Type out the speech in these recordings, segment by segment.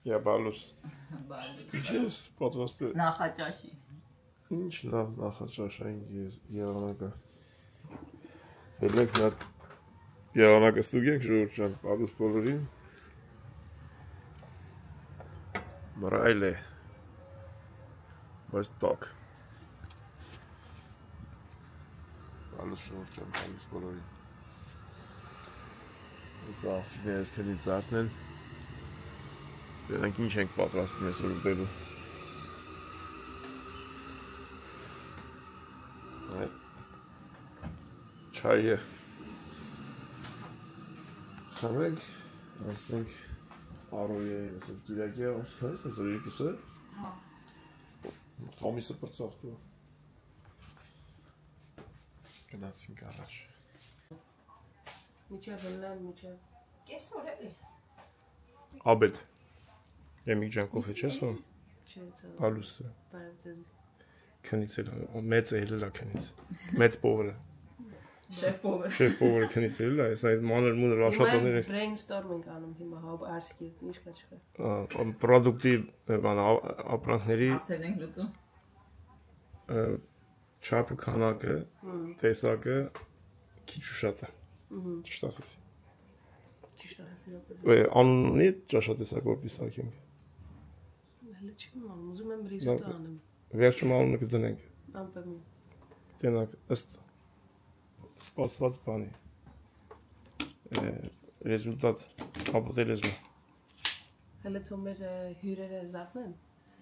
Я балус. Чես պատրաստ է։ Նախաճաշի։ Ինչ լավ նախաճաշային եղանակը։ Ելեք նա եղանակը ստուգենք ժողովուրդ ջան, բալուս բոլորին։ Մռայլ է։ Բայց տակ։ Բալուս ժողովուրդ ջան, բալուս բոլորին։ Այս աղջիկները ես քնից զարթնել։ Դրանք ինչ ենք պատրաստում այսօր ուտելու։ Չայը խմենք, ասենք առոյը այսօր կիրակի ասքայս, այսօր երկուսը։ Թոմիսը պրծավ դու։ Գնացինք առաջ։ Միջև լան, միջև։ Կեսօր էլի։ Աբետ։ Եմիկ ջան կոֆե չես ո՞մ։ Չէ, ցավ։ Բալուսը։ Բարև ձեզ։ Քնից էլ մեծ է հելա քնից։ Մեծ փողը։ Շեֆ փողը։ Շեֆ փողը քնից էլա, այս այդ մանր մունր աշխատողները։ Brainstorm ենք անում հիմա հա արսիկի ինչ կա չկա։ Պրոդուկտի բան ապրանքների Հարցեր ենք լուծում։ չափը քանակը, տեսակը քիչ ու շատ է։ Ճիշտ ասեցի։ Ճիշտ ասեցի։ Ու անունի ճաշատեսակ որպես սարքենք։ Հələ չեմ անում, ուզում եմ ռիզոտո անեմ։ Վերջում անունը կդնենք։ Անպայման։ Տենակ ըստ սպասված բանի։ Ռեզուլտատ ապոտելեզմը։ Հələ թող մեր հյուրերը զարթնեն։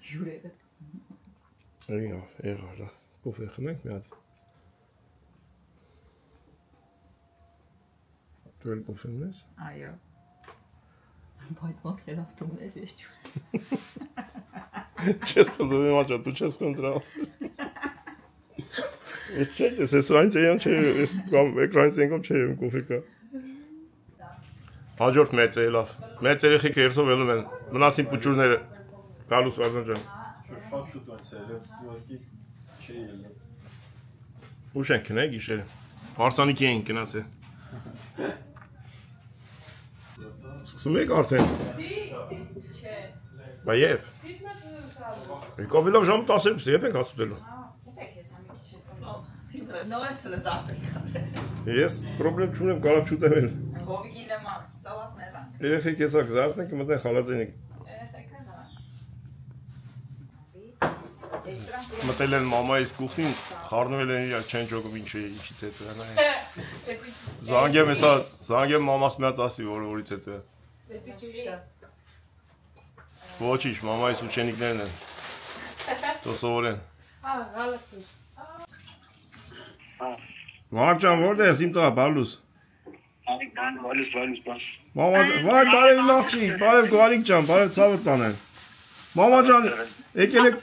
Հյուրերը։ Եղա, կոֆե խմենք մի հատ։ Դու էլ կոֆե ունես։ Այո։ Բայց ոնց էլ ավտոն ես ես չու։ Չես խնդրում մաչա, դու չես խնդրում։ Ես չէ, ես այնց էան չէ, ես էկրանից ենքով չէ եմ կոֆե կա։ Հաջորդ մեծ է լավ։ Մեծ երեխեք երթով ելում են։ Մնացին պուճուրները։ Գալուս Վարդան ջան։ Շատ շուտ այնց է, ուղղակի չի ելնում։ Ուշ են քնել գիշերը։ Հարսանիքի էին գնացել։ Սկսում եք արդեն։ Չէ։ Բա երբ։ Կովիլով ժամը 12-ը երբ ենք ասուտելու։ Նորսը զարթել։ Ես պրոբլեմ չունեմ, կարա չուտեմ էլ։ Հովիգի նման, ստավասներա։ Երեխեք եսակ զարթնենք, մտեն խալածենիք։ Մտել են մամայիս կուխնին, խառնվել են իրար, չեն ճոգում ինչից հետո է։ Զանգեմ մամաս մի հատ ասի, որից հետո է։ Պետք ճիշտ է։ Ոչինչ, մամայիս ուչենիկներն են։ Դու սովորեն։ Հա, հալածի։ Մարկ ջան, որտե ես իմ տղա, բալուս։ Բալուս։ Մամա ջան, վայ, բարև նախի, բարև Գարիկ ջան, բարև ցավը տանեն։ Մամա ջան, եկել եք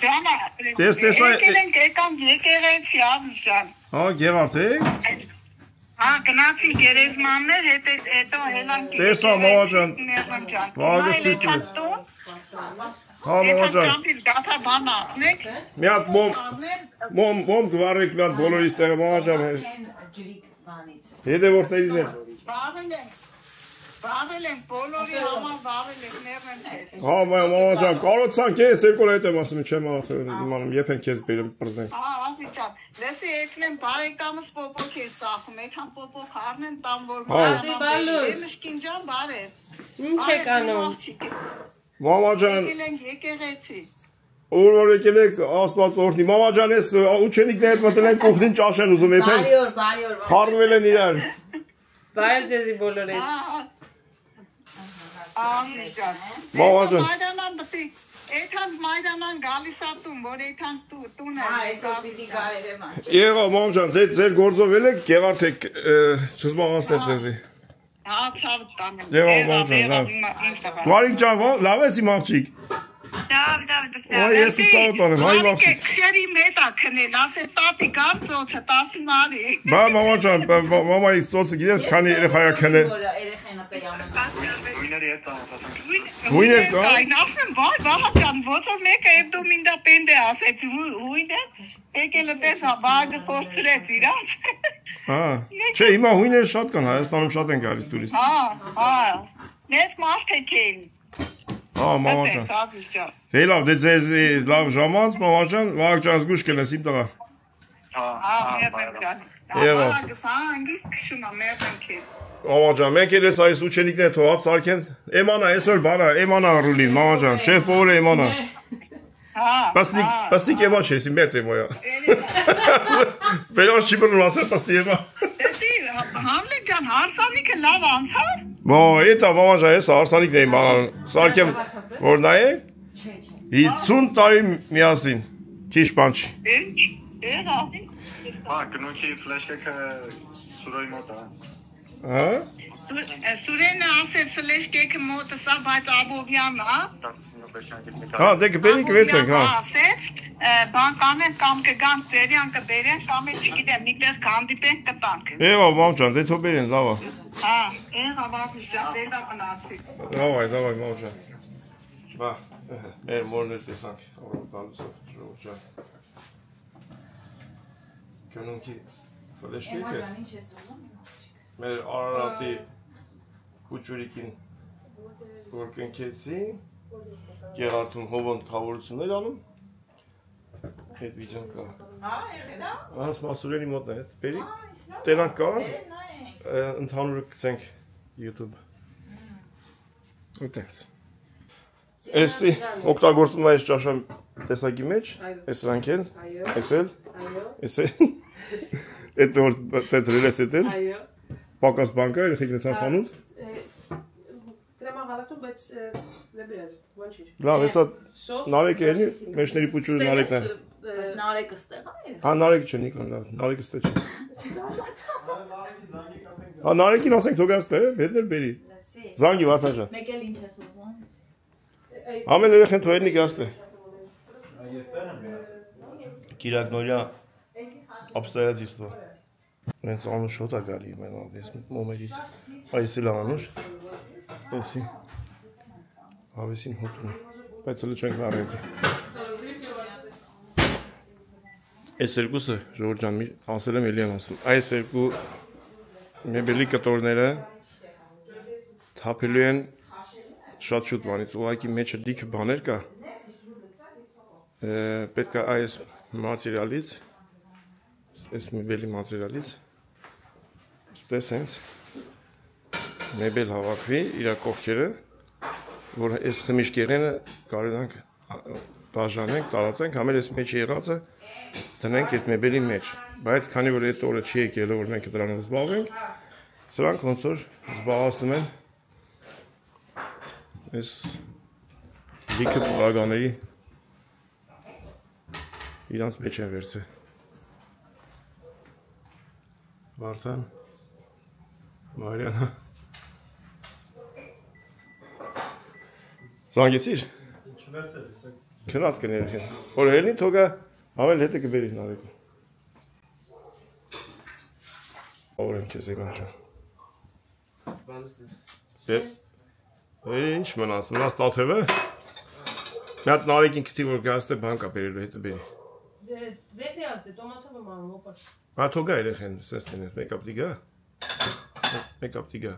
Ջանա, եկել ենք եկան եկեղեցի Ազիզ ջան։ Հա, Գեղարդ եք։ Հա, գնացին գերեզմաններ, հետո հելանք Տեսա մամա ջան։ ջան։ Վաղը Եկան ցույց տուն, Հա, մամա ջան։ ճամփից գաթա բան ապնեք։ Մի հատ մոմ գվարեք մի հատ բոլորից տեղը, մամա ջան։ Ջրիկ բանից։ Հետևորդներին են։ Բարել են, բոլորի համար բարել են, ներն ես։ Հա, մամա ջան, կարոցանք ես երկու հետ եմ ասում, չեմ իմանում, երբ են քեզ բրզնենք։ Հա, Ազիզ ջան, լսի եկնեմ բարեկամս պոպոք է ծախում, այդքան պոպոք առնեն տամ որ Բալուս։ Մշկին ջան, բարև։ Ինչ եք անում։ Մամա ջան, Եկել ենք եկեղեցի։ որ եկել եք Աստված օրհնի։ Մամա ջան, ես ուչենիկներ մտել են կուխնին ճաշեն ուզում, եթե Բարիօր։ խառնվել են իրար։ Բարև ձեզի բոլորին։ Ազիզ ջան։ Մամա ջան։ Մայրանան դի Էթան մայրանան գալիս ատում, որ էթան տուն է։ Այսօր պիտի գայրեմ անչ։ Եղա, մամ ջան, ձեր գործով ելեք, Գեղարդ եք չզբաղացնել ձեզի։ Հա, ցավ տանեմ։ Եղա, մամ ջան, լավ։ Գարիկ ջան, լավ ես իմ աղջիկ։ Դավ, ես ցավ տանեմ, հայ աղջիկ։ Քշերի մետա քնել, ասես տատի կամ ծոցը 10 մարի։ Բա մամա ջան, մամայի ծոցը գիտես քանի երեխա է քնել։ Երեխան պեյանը։ Գույների հետ ծանոթացանք։ Հույն եք կա։ Այն ասում, վայ, վահա ջան, ոնց որ մեկը եւ դու մինდა պենդ է ասեցի, հույն է։ Եկել է տես բաղը խոսրեց իրանց։ Հա։ Չէ, հիմա հույները շատ կան, Հայաստանում շատ են գալիս տուրիստ։ Հա։ Մեծ մարդ եք էին։ Հա, մամաճան։ Դե ցածի ջան։ Դե լավ, դե ձեր լավ ժամանց, մամաճան, լավ ջան զգուշ կլեսիմ տղա։ Հա, մերն ջան։ Եվա։ Անգիս քշում է մերն քեզ։ Մամաճան, մենք էլ էս այս ուչենիկները թողած սարքեն։ Էմանա, այսօր բանա, էմանա ռուլին, մամաճան, շեֆ ովը էմանա։ Հա։ Պաստիկ էմա չէ, սի մեծ էմոյա։ Վերոս չի բռնում ասել պաստի էմա։ Էսի Համլետ ջան, հարսանիքը լավ անցավ։ Բա, էտա մամաճան, ես հարսանիքն էի բանան, սարքեմ, որ նայեք, 50 տարի միասին, քիչ բան չի։ Հա, կնոքի ֆլեշկը սուրոյի մոտ է։ Հա։ Սուրենը ասեց ֆլեշկեքը մոտը սա, բայց Աբովյանն է։ Հա, դե կբերի կվերցենք, հա։ Ասեց, բան կանեն կամ կգան ծերյան կբերեն, կամ էլ չգիտեմ, միտեղ կհանդիպենք կտանք։ Եվա, մամաճան, դե թող բերեն, լավ է։ Հա, եղա վազի ջան, դե լավ մնացի։ Давай, մամաճան։ Բա, մեր մորներ տեսանք, օրոտալուսով, ժողջան։ Կնունքի ֆլեշկեքը։ ինչ ես ուզում։ Մեր Արարատի քուչուրիկին որ կնքեցի, Գեղարդում հովոն խավորություններ անում։ Այդ վիդեոն կա։ Հա, եղել է։ Ահա Մասուրենի մոտն է, բերի։ Տենանք կա։ Ընդհանուր գցենք YouTube։ Ուտենց։ Էսի օգտագործում է այս ճաշը տեսակի մեջ, այս rank էլ, այս էլ, այս էլ։ Այդ որ դրել ես էդ էլ։ Այո։ Պակաս բանկա, երեխեք նեցան խանութ։ Դրամա հալատում, բայց լեբրեզ, ոնչ ինչ։ Լավ, հեսա նարեկ էլի, մեջների պուչուրը նարեկն է։ Բայց նարեկը ստեղ է։ Հա, նարեկ չէ, Նիկոն, լավ, նարեկը ստե չէ։ Հա, նարեկին ասենք թողած տե, հետ էլ բերի։ Զանգի վարդան ջան։ Մեկ էլ ինչ ես ուզում։ Ամեն երեխեն թողերնի գաստե։ Ես տեղ եմ գնաց։ Կիրակ նորյա обстоятельства։ Մենք անուշ հոտ է գալի մենալ, ես մոմերից։ Այս էլ անուշ։ Էսի։ Հավեսին հոտում։ Բայց հլը չենք նարեդի։ Այս երկուսը, ժողոր ջան, ասել եմ էլի եմ ասում, այս երկու մեբելի կտորները թապելու են շատ շուտ վանից, ուղակի մեջը դիքը բաներ կա, պետք է այս մատերիալից, այս մեբելի մատերիալից, ստես հենց մեբել հավաքվի, իրա կողքերը, որ այս խմիշկեղենը կարենանք բաժանենք, տարածենք, համել այս մեջ եղածը դնենք այդ մեբելի մեջ, բայց քանի որ այդ օրը չի եկել, որ մենք դրանով զբաղվենք, սրանք ոնց որ զբաղացնում են այս լիքը պարագաների իրանց մեջ են վերցե։ Վարդան, Մարիանա, զանգեցիր։ Քնած կներ են, որ հելնի թոգա ամել հետը կբերի նարեկը։ Ավոր եմ կեզ եկան շան։ Ինչ մնաց տաթև է։ Մի հատ նարեկին կտի որ գաստ է բան կա բերելու հետը բերի։ Վեհրի ազդե, տոմատով եմ անում, ոպար։ Հա թոգա երեխեն, սենց տեներ, մեկ ապտի գա։ Մեկ ապտի գա։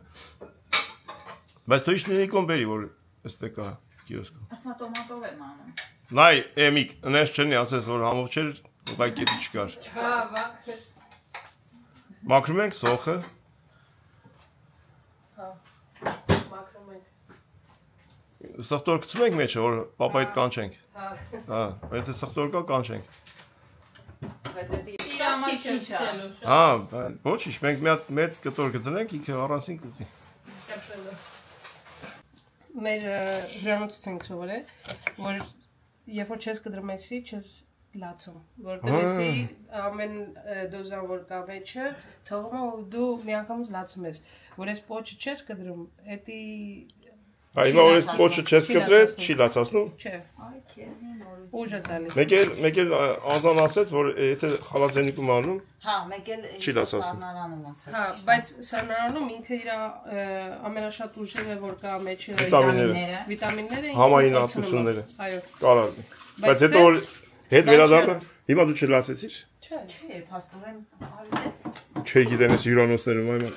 Բայց թո իշտ նիկոն բերի, որ øste կա կիոսկում։ Ասմա տոմատով եմ անում։ Նայ, էմիկ, նես չնի ասես, որ համով չեր, ուղայ կետի չկար։ Հա, վա։ Մաքրում ենք սոխը։ Հա, մաքրում ենք։ Սխտոր կծում ենք մեջը, որ պապայիդ կանչենք։ Հա, եթե սխտոր կա, կանչենք։ Հա, ոչ ինչ, մենք մի հատ մեծ կտոր կդնենք, ինքը առանցին կուտի։ մեր հրանոցից ենք սովորել, որ երբ որ չես կդրմեսի, չես լացում, որ դրեսի ամեն դոզան որ կա վեճը, թողում է ու դու մի անգամից լացում ես, որ ես պոչը չես կդրում, էտի Հիմա որ ես պոչը չես կտրել, չի լացացնում։ չէ, Այ քեզի նորություն։ ուժ է տալի։ Մեկ էլ Ազան ասեց, որ եթե խալաձենիկում անում, Հա, մեկ էլ Չի լացացնում։ սառնարանում ոնց է։ Հա, բայց սառնարանում ինքը իր ամենաշատ ուժերը որ կա մեջը վիտամինները, համայնատությունները, այո, կարարնի։ Բայց հետո որ հետ վերադառնա, հիմա դու չլացեցիր։ Չէ, փաստորեն արվեց։ Չէի գիտեն ես հյուրանոցներում այմա։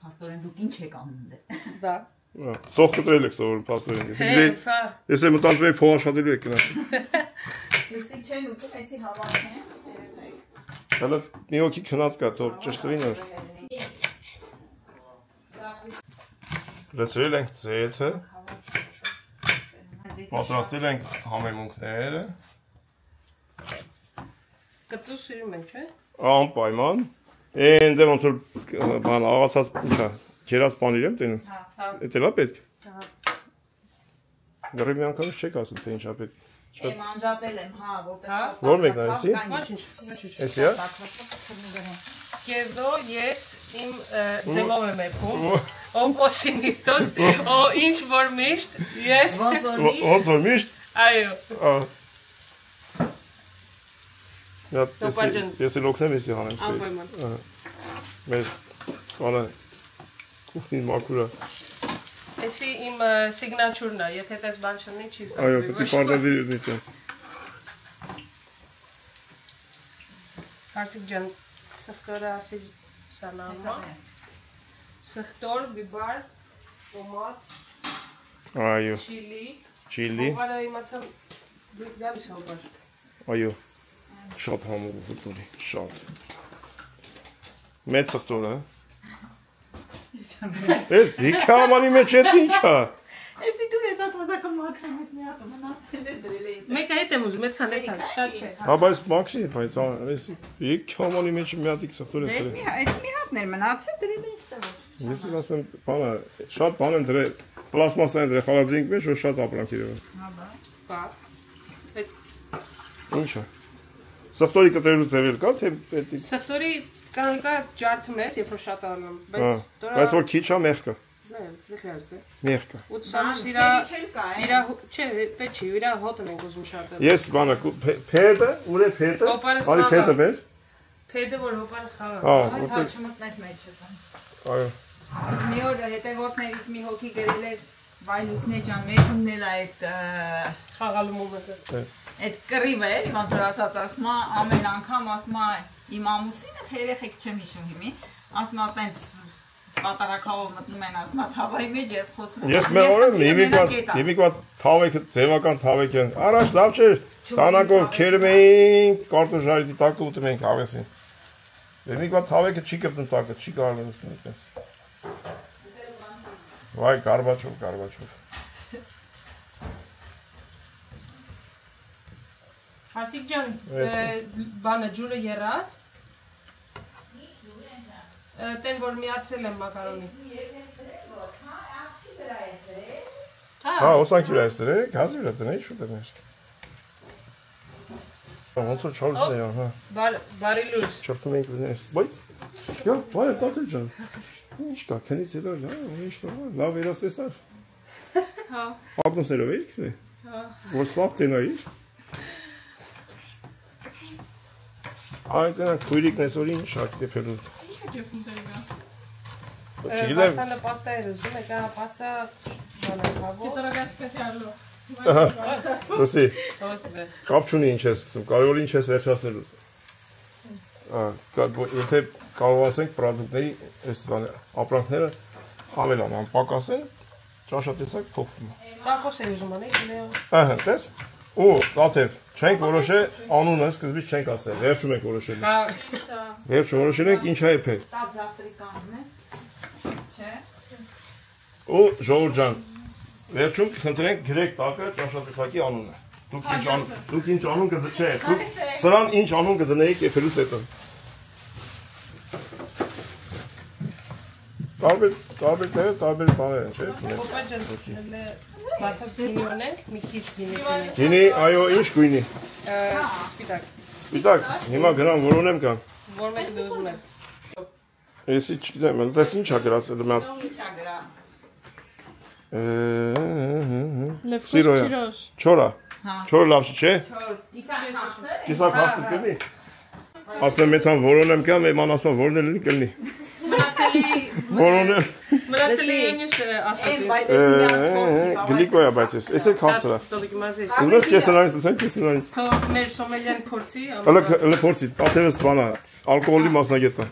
Փաստորեն դուք ինչ եք անում դե։ դա Սոխ կտրել եք սովորում փաստորեն։ Հա։ Ես եմ մտածում եմ փող աշխատելու եք գնացի։ Լսի չեն ուտում, էսի հավաքն է։ Հələ մի հոգի քնած կա, թող ճշտվին որ։ Լցրել ենք ձեթը։ Պատրաստել ենք համեմունքները։ Կծու սիրում ենք, չէ՞։ Անպայման։ Էն դե ոնց որ բան աղացած ինչա, քերած բաներ եմ տենում։ Հա։ Էդ էլա պետք։ Հա։ Դեռ մի անգամ չեք ասել թե ինչա պետք։ Եմ անջատել եմ, հա, որտեղ շատ։ Ո՞ր մեկն է էսի։ Ոչինչ։ Էսի է։ Կերդո ես իմ ձևով եմ եպում։ Օմպոսինիտոս, օ ինչ որ միշտ, ես։ Ոնց որ միշտ։ Այո։ Ես էլ օգնեմ էսի հանեմ ստեյք։ Անպայման։ Մեր բանը կուխնին մաքուրա։ Էսի իմ սիգնաչուրն է, եթե տես բան չնի չի սա։ Այո, պետք է պարտադիր դիտես։ Հարսիկ ջան, սխտորը ասի սանամա։ Սխտոր, բիբար, տոմատ, Այո, չիլի։ Հոբարը իմացամ դուք գալիս հոբար։ Այո, շատ համով ու հուտորի, շատ։ Մեծ սխտորը, Էս հիքամանի մեջ էդ ինչա։ Էսի դու ես աթազակը մաքրեմ հետ մի հատ մնացել է դրել էի։ Մեկը հետ եմ ուզում, այդքան էթան, շատ չէ։ Հա, բայց մաքրի, բայց էս հիքամանի մեջ մի հատ սխտոր է դրել։ Այդ մի հատն էր մնացել դրել էի ստեղ։ Ես ասում եմ, բանը, շատ բան են դրել, պլաստմասա են դրել խալաբրինք մեջ, որ շատ ապրանք իրեն։ Բա։ Ինչա։ Սխտորի կտրելու ձևեր կա, թե պետք։ Սխտորի կա ջարդում ես, երբ որ շատ անում, բայց որ քիչ է մեղքը։ Լեխյազդ է։ Մեղքը։ Ու սանուս իրա, չէ, պետք չի, իրա հոտն ենք ուզում շատ։ Ես բանը, փեդը, ուր է փեդը։ Արի փեդը բեր։ Փեդը որ հոպարս խաղա։ Հա, Հա չմտնես մեջը։ այո։ Մի օր հետևորդներից մի հոգի գրել էր Վայլուսնե ջան, մեկումն էլ այդ խաղալու մոմենտը։ Այդ կռիվը է, ոնց որ ասած ասում է, ամեն անգամ ասում է իմ ամուսինը, թե երեխեք չեմ հիշում հիմի, ասում է տենց պատարակալով մտնում են, ասում է թավայի մեջ ես խոսում եմ։ Ես մեղորեմ, հիմիկվա թավեքը, ձևական թավեք են, առաջ լավ չէր, տանակով քերում էինք, կարտոժարի տակը ուտում էինք ավեսին։ Հիմիկվա թավեքը չի կպտում տակը, չի կարող նստում այդպես։ Վայ, կարբաչով։ Հարսիկ ջան, բանը ջուրը եռած։ Տեն որ միացրել եմ մակարոնի։ Հա, օսանքի վրա ես դրեք, գազի վրա դրեք, շուտ եմ ես։ Ոնց որ չորսն է, հա։ Բարի լույս։ Չորտում ենք վնես։ Բայ, յո, բարի տատել ջան։ Ինչ կա, քնից ելա, ինչ նորմալ, լավ երաստեսար։ Հա։ Ագնոսներով էիր քրե։ Հա։ Որ սաղ տենայիր։ Այդտեղ քույրիկն էսօր ինչ շարք դեպելու։ Չգիտեմ։ Պաստանը պաստա էր ուզում, եկա պաստա բանալավով։ Կետրագած պետյալու։ Դոսի։ Կապ չունի ինչ ես սկսում, կարող ինչ ես վերջացնելու։ Եթե կարող ասենք պրոդուկտների այս ապրանքները ամենան անպակասեն, ճաշատեսակ փոխվում է։ Տակոս էր ուզում անել, Ահա, տես։ Ու տաթև, չենք որոշել անունը, սկզբից չենք ասել, վերջում ենք որոշել։ Հա, Վերջում որոշել ենք ինչա է փել։ Տապ զավտրիկանն է։ Չէ։ Ու ժողովուրդ ջան, վերջում խնդրենք գրեք տակը ճաշատեսակի անունը։ Դուք ինչ անուն կդնեիք, չէ, դուք սրան ինչ անուն կդնեիք եփելուց հետո։ Տարբեր բաներ են, չէ՞։ հոպա ջան, բացած գինի ունենք, մի քիչ գինի։ Գինի, այո, ինչ գույնի։ Սպիտակ, Պիտակ, հիմա գնամ որոնեմ կամ։ որ մեկ դու ուզում ես։ Էսի չգիտեմ, դες ինչ ա գրածել մա։ Ինչա գրա։ Սիրոյա։ Չորա։ Չորը լավ չէ։ Իսակ հարցը։ Կիսակ հարցը կլինի։ Ասում եմ մեթան որոնեմ կամ էման ասում որն էլ կլինի։ Որոնել։ Մնացելի եմնյուս ասացի։ Գլիկոյա բայց ես էլ հարցը։ Տոբիկ մազես։ Ուզում ես կեսանանից լսենք կեսանանից։ Թող մեր սոմելյան փորձի։ Հələ փորձի, աթևս բանա, ալկոհոլի մասնագետ է։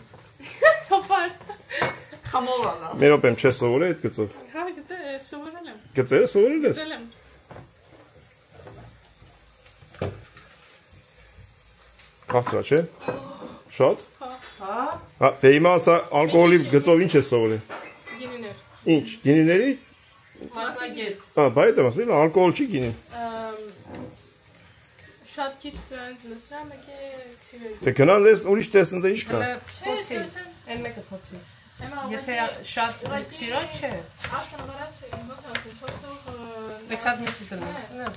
Հոպար։ Խամոլանա։ Մերոպեմ չես սովորել այդ գծով։ Հա, գցես։ գծերը սովորել ես։ Ծել եմ։ Հասրա չէ։ Շատ։ Հա։ Հա, դե հիմա ասա ալկոհոլի գծով ինչ ես սովորել։ Գինիներ։ Ինչ, գինիների։ Մասնագետ։ Հա, բայ դա ասել ալկոհոլ չի գինին։ Շատ քիչ սրանց լսրամ եկե քսիրը։ Դե գնան լես ուրիշ տեսնեն դե ինչ կա։ Փոցի։ Այն մեկը փոցի։ Եթե շատ քսիրը չէ։ Դեք շատ միսի դնեմ։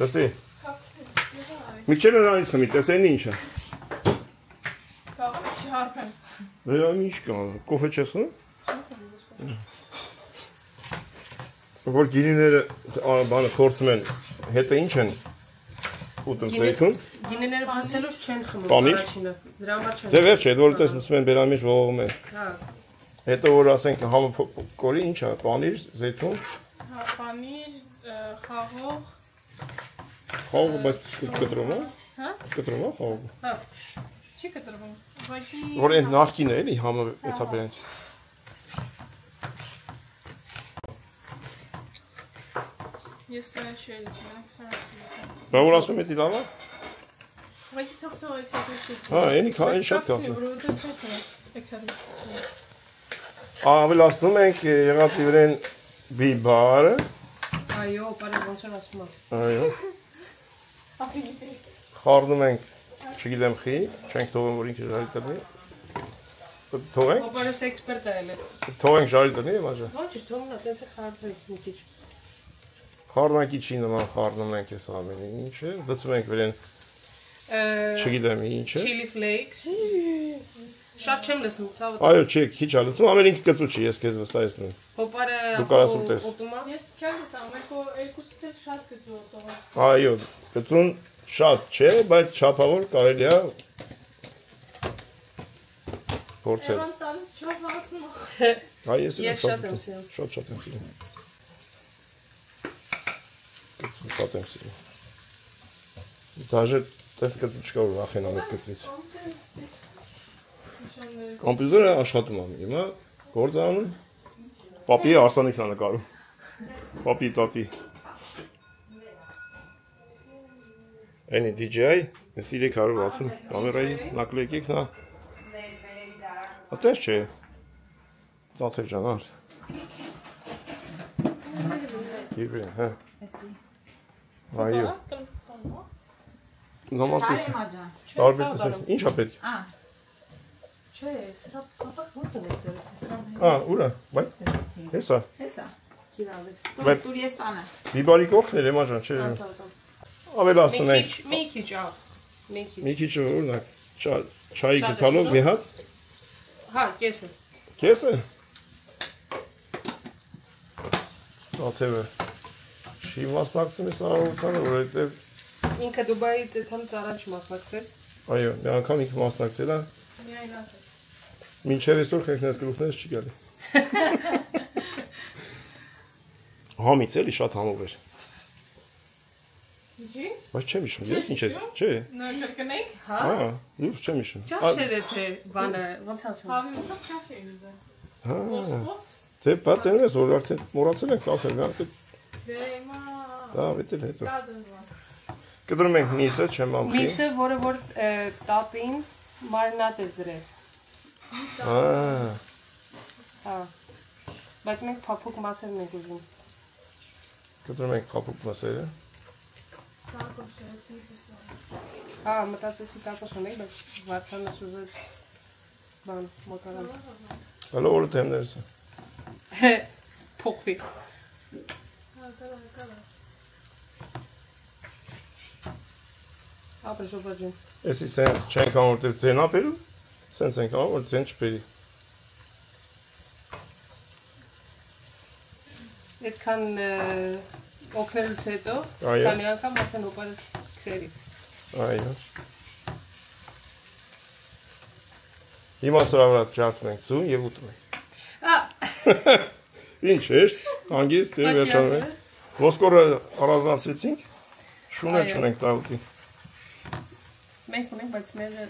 Լսի։ Միքչել նրանից խմի, տեսեն ինչը։ Կարող չի հարբեմ։ Վերան ինչ կա, կոֆե չես խմում։ Որ գինիները բանը փորձում են, հետը ինչ են ուտում զեյթուն։ Գինիները փորձելուց չեն խմում Պանիր։ առաջինը։ Դրա համար չեն։ Դե վերջ է, որ տեսնում են բերամիջ ողողում են։ Հա։ Հետո որ ասենք համը կորի ինչ է, պանիր, զեյթուն։ Հա, պանիր, խաղող։ Խաղողը բայց կտրում է։ Հա։ Կտրում է խաղողը։ Հա։ Չի կտրվում։ Բայց Որ այն նախքին է էլի համը էթապերից։ ես սրանց չի լսում, Բա որ ասում է դի լավ է։ բայց թողտող էքսատեսիկ։ Հա, այնի քանի շատ կա։ Որովհետև սենց էքսատեսիկ։ Ավելացնում ենք եղածի վրան բիբարը։ Այո, բարի ոնց որ ասում եմ։ Այո։ Խառնում ենք, չգիտեմ խի, չենք թողում որ ինքը ժարի տնի։ Թողենք։ Ոպարս էքսպերտ է ելը։ Թողենք ժարի տնի, մաժա։ Ոչ, թողնա, տես է խառնվեք մի քիչ։ Խառնակիչի նման խառնում ենք այս ամենը, ինչ է, դծում ենք վրան, չգիտեմ ինչ է։ Chili flakes։ Շատ չեմ լսում, ցավը։ Այո, չէ, քիչ է լսում, ամեն ինքը կծու չի, ես քեզ վստահեցնում եմ։ Ոպարը Դու կարաս ուտես։ օտոմատ։ Ես չեմ լսում, երկուսից էլ շատ կծու օտոմատ։ Այո, կծուն շատ չէ, բայց չափավոր կարելի է փորձել։ Եվան տալիս չով ասում։ Այ ես Ես շատ եմ սիրում։ Շատ եմ սիրում։ Կծուն շատ եմ սիրում։ Դաժե տես կծու չկա որ վախենամ այդ կծից։ Կոմպյուտերը աշխատում է հիմա, գործ անում։ Պապի արսանիքն է նկարում։ Պապի տատի։ Այնի DJI, ես 360 կամերայի նակլեկիկն է։ Ատես չէ։ Տաթեր ջանար։ Իբրե, հա։ Այո։ Նոմատիս։ Տարբեր տեսակ։ Ինչ է պետք։ Չէ, սրա պատակ ո՞րն է ձեր։ Ա, ուրա, բայ։ Հեսա։ Հեսա։ Բայց- Դուր ես տանը։ Բիբարի կողքն է, մաժան, չէ։ Ավելացնում ենք։ Մի քիչ, ա։ Մի քիչ։ Մի քիչ օրինակ չայի գտալով մի հատ։ Հա, կեսը։ Կեսը։ Աթևը։ Չի մասնակցում ես արարողությանը, որովհետև Ինքը Դուբայից այդքանից առաջ մասնակցել։ այո, մի անգամ ինքը մասնակցել է, Միայն ասել։ մինչև այսօր քեքնես գլուխներս չի գալի։ Համից էլի շատ համով էր։ Ինչի։ Բայց չեմ հիշում, ես ինչ ես, չէ։ Նոր կրկնենք, հա։ Հա, դու չեմ հիշում։ Ճաշեր է թե բանը, ոնց ասում։ Հավի մսով ճաշ էի ուզել։ Հա։ Դե պատերն ես, որ արդեն մոռացել ենք ասել, գա։ Դե հիմա Դա վետել հետո։ կազնված։ Կտրում ենք միսը, չեմ ամփի։ Միսը, որը որ տատին մարինատ է դրել։ Հա։ Հա։ Բայց մենք փափուկ մասերն ենք ուզում։ Կտրում ենք փափուկ մասերը։ Հա, մտածեցի տակոս ունեի, բայց Վարդանը սուզեց բան մոկարան։ Հələ օրը թեմներս։ Փոխվի։ Ապա ժոբաջին։ Էսի սենց չենք անում, որտեղ ձենա բերում, սենց ենք անում, որ ձեն չբերի։ Այդքան օգնելուց հետո, Այո։ քանի անգամ արդեն օպարը քսերի։ Այո։ Հիմա սրա վրա ջարդում ենք ձուն եւ ուտում ենք։ Ինչ է, հանգիստ դե վերջանում ենք։ Ոսկորը առանձնացրեցինք, շունը Այո։ չունենք տաղուտի։ Մենք ունենք, բայց մերը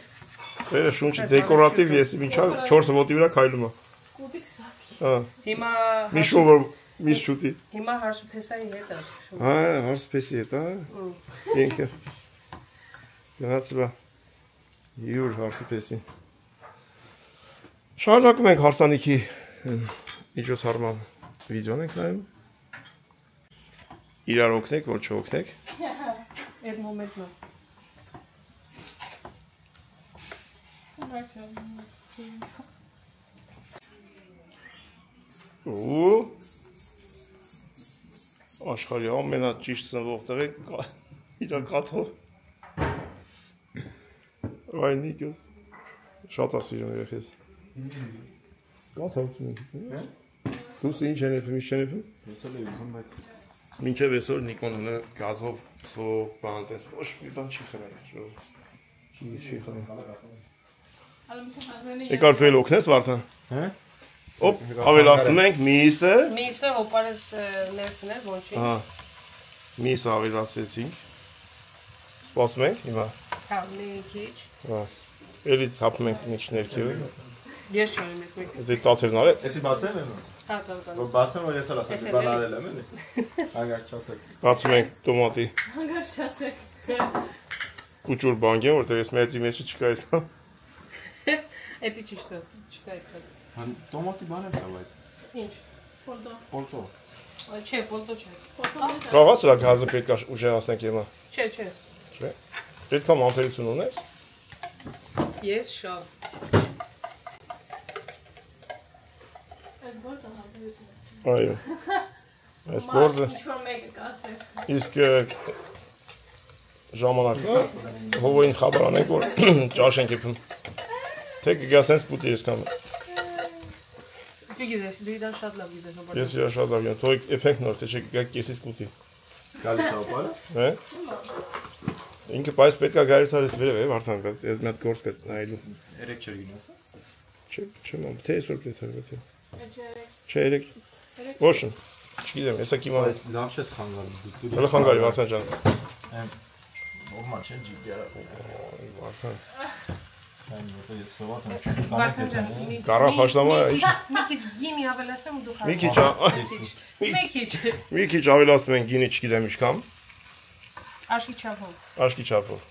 Դերը շունչի դեկորատիվ ես մինչև 4 ոտի վրա քայլում է։ Կուտիկ սա։ Հա։ հիմա Միշում որ Միշտ շուտի։ Հիմա հարսուփեսայի հետ է։ Հա, հարսուփեսի հետ, հա։ Ինքը։ Գնացվա։ Յուր հարսուփեսի։ Շարունակում ենք հարսանիքի միջոցառման վիդեոն ենք նայում։ Իրար օգնեք, որ չօգնեք։ Այդ մոմենտն է։ Ու աշխարհի ամենաճիշտ սնվող տղեկ իրար կաթով։ Այ նիկս շատ ասիրում երեխես։ Կաթով ունի։ Դուս ինչ են եփում, ինչ չեն եփում։ Ես էլ եմ բայց Մինչև այսօր Նիկոնը գազով սով բան տես ոչ մի բան չի խրել։ Չի խրել։ Եկար դու էլ օգնես Վարդան։ Հա։ Օպ, ավելացնում ենք միսը։ Միսը հոպարես ներսն է, ոչ չի։ Հա։ Միսը ավելացրեցինք։ Սպասում ենք հիմա։ Հա, մի քիչ։ Հա։ Էլի թափում ենք միջ ներքևը։ Ես չունեմ մեկ։ Դե տաթերն արեց։ Էսի բացել են։ Հա, ծավալը։ Որ բացեմ որ ես էլ ասեմ բան արել եմ էլի։ Հանգարտ չասեք։ Բացում ենք տոմատի Հանգարտ չասեք։ կուճուր բանկեն, որտեղ ես մեծի մեջը չկա այդ։ Էդի ճիշտ է, չկա այդ։ Տոմատի բան է բայց։ Ինչ։ Պորտո։ Չէ, պոլտո չէ։ Կարող սրա գազը պետք է ուժեղացնենք հիմա։ Չէ։ Չէ։ Պետք է համբերություն ունես։ Ես շատ։ Այո։ Այս գործը Ինչ-որ մեկը կասեք։ իսկ ժամանակը հովային խաբար անենք, որ ճաշ ենք եփում։ Թե կգասեն սպուտի ես կամ։ Դու գիտես, դու իրան շատ լավ գիտես հոպար։ Ես իրա շատ լավ եմ, թող եփենք նոր, թե չգա կեսից սպուտի։ Գալիս է ապարը։ Հե։ Ինքը բայց պետք է գարի ցարից վերև է, Վարդան, բայց մի հատ գործ պետք նայելու։ Երեք չեր գինես։ Չէ, թե այսօր պետք է թե։ Չէ, երեք։ Ոչ։ Չգիտեմ, հեսա կիմա։ Բայց լավ չես խանգարում։ Հələ խանգարի Վարդան ջան։ Ողմա չեն ջիպիարա։ Վարդան։ Այն որ ես սովատ եմ Վարդան ջան, Կարա խաշտամա։ մի քիչ գինի ավելացնեմ ու դու խաղ։ Մի քիչ ավելացնում ենք գինի, չգիտեմ ինչքան։ Աշկի չափով։ Աշկի չափով։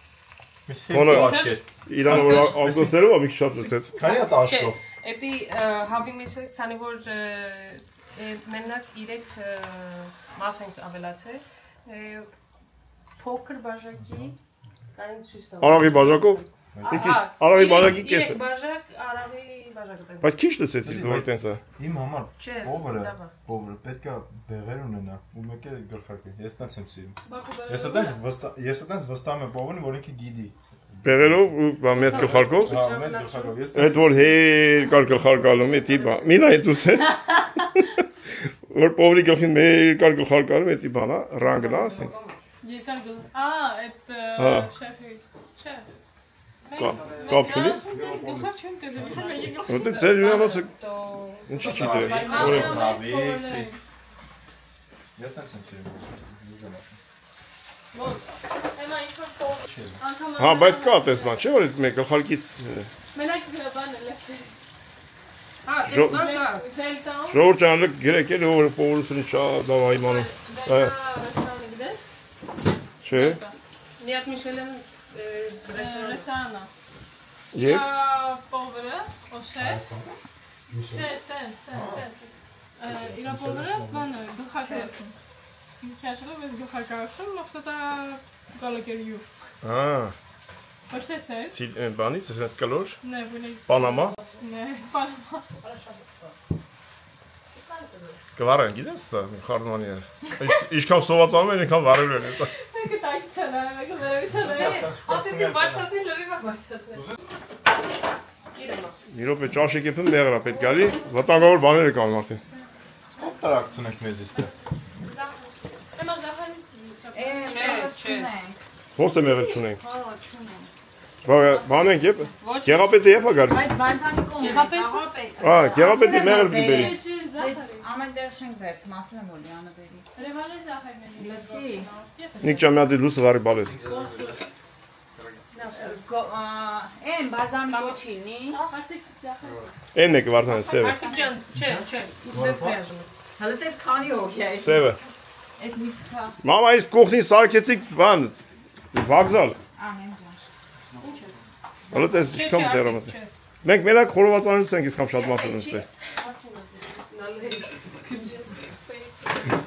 Մոնո աշկեր։ Իրան որ ավտոստերով մի քիչ շատ լցեց։ Քանի հատ աշկով։ Էդի հավի միսը, քանի որ մենակ 3 մաս ենք ավելացել, փոքր բաժակի կարին ցույց տամ։ Արաղի բաժակով։ Արաղի բաժակի կեսը։ 3 բաժակ, արաղի բաժակը։ Բայց քիչ լցեցի դու այտենց է։ Իմ համար Չէ, պովերը լավ է։ պետքա բեղեր ունենա ու մեկ էլ գլխարկը։ Ես տենց եմ սիրում։ Բախու Ես այտենց վստահ եմ պովերին, որ ինքը գիտի։ Բերելով ու մեծ գլխարկով։ Հա, մեծ գլխարկով։ Ես Այդ որ երկար գլխարկալում է տիպա։ Մինա դուս է։ Որ պովրի գլխին երկար գլխարկալում է տիպանա, ռանգնա, ասենք։ Երկար գլ։ այդ շեֆի։ Չէ։ Կապ չունի։ Գլխարկ չեն կզեմ։ Որտե ձեր հյուրանոցը ինչի՞ չի դրել։ Ես տենց եմ սիրում։ Էմա ինչ-որ փող։ Հա, բայց կա այդպես բան, չէ՞ որ մեկ գլխարկից Մենակ գրաբանը լեփսի։ Հա, դելտան։ Ժողովուրդ ջանը գրեք էլ որ պովրուսունի շատ լավ այմանում։ Ռեստորանը գիտես։ Չէ։ Մի հատ Միշելեն ռեստորանա։ Եվ Պովերը, օշե։ Չէ, սենց։ Իրա պովերը բանը գլխարկը։ Քաշելով ես գլխարկը, մոֆտա գալակերիու։ Ոչ թե սենց։ բանից էս կլոր։ Նե, բունի։ Պանամա։ Նե, Պանամա։ Կվարեն, գիտես սա, խարնվանի է։ Ինչքան սովածանում են, ինքան վարելու են էսա։ Մեկը տայցան է, մեկը վերևիցան է։ Ասեցի բարձրացնի լրիվ բարձրացնի։ Մի րոպե ճաշեք եփում մեղրա պետք գալի, վտանգավոր բաներ է կան արդեն։ Ո՞վ տարակցնեք մեզ իստե։ Էմա զախարի։ Չէ։ Ոստ է մեղր չունենք։ Հա, չունեմ։ Բան ենք եփ։ Գեղապետը եփա գալի։ Այդ բանցանի կողմը։ Ահա, գեղապետի մեղր բերի։ Ամեն տեղ չենք վերցում, ասել եմ որ Լիանը բերի։ Ռևալե զախարի։ Լսի։ Նիկ ճամյադի լուսը վարի բալես։ Են բազամի կոչինի։ Ասեք զախարի։ Էն է կվարտան սև։ Ասիկ ջան, չէ։ Դեպ վերջում։ Հələ դες քանի հոգի է։ Սևը։ Այդ մի քա։ Մամա, այս կողքին սարքեցիք բան, վագզալ։ Ամեն ջան։ Հələ դες ինչքան ձեռը մտի։ Մենք մենակ խորովածանից ենք իսկամ շատ մարդ ունեցել։